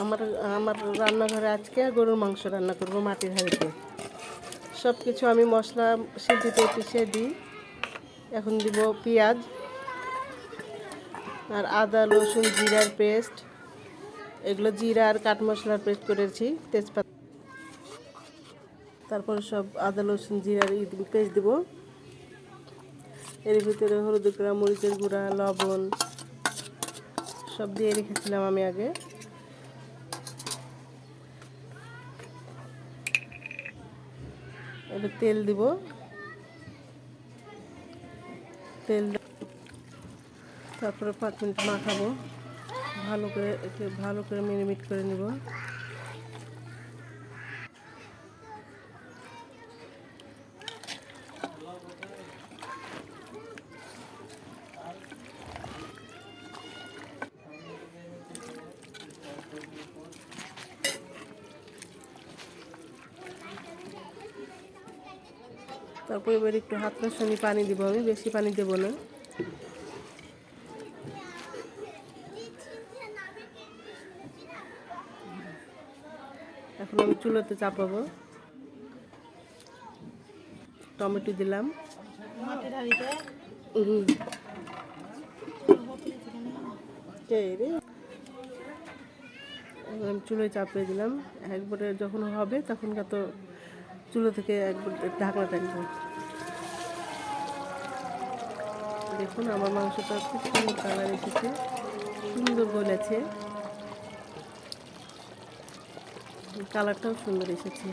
আমার আমার রান্নাঘরে আজকে গরুর মাংস রান্না করব মাটির হাঁড়িতে। সব কিছু আমি মশলা সিদ্ধিতে পিষে দিই। এখন দিব পেঁয়াজ আর আদা রসুন জিরার পেস্ট, এগুলো জিরা আর কাঠ মশলার পেস্ট করেছি, তেজপাতা, তারপর সব আদা রসুন জিরার পেস্ট দিব। এর ভিতরে হলুদের গুঁড়া, মরিচের গুঁড়া, লবণ সব দিয়ে রেখেছিলাম আমি আগে। এবার তেল দিব, তারপরে 5 মিনিট মাখাবো, ভালো করে মেরিনেট করে নিব। তারপর এবার একটু হাত রসানি পানি দিব, আমি বেশি পানি দেব না। এখন আমি চুলাতে চাপাবো। টমেটো দিলাম, আমি চুলোয় চাপিয়ে দিলাম। একবারে যখন হবে তখন কত চুলো থেকে একবার ঢাকনা টানবো। দেখুন আমার মাংসটা খুব সুন্দর কালার এসেছে, সুন্দর গলেছে, কালারটাও সুন্দর এসেছে।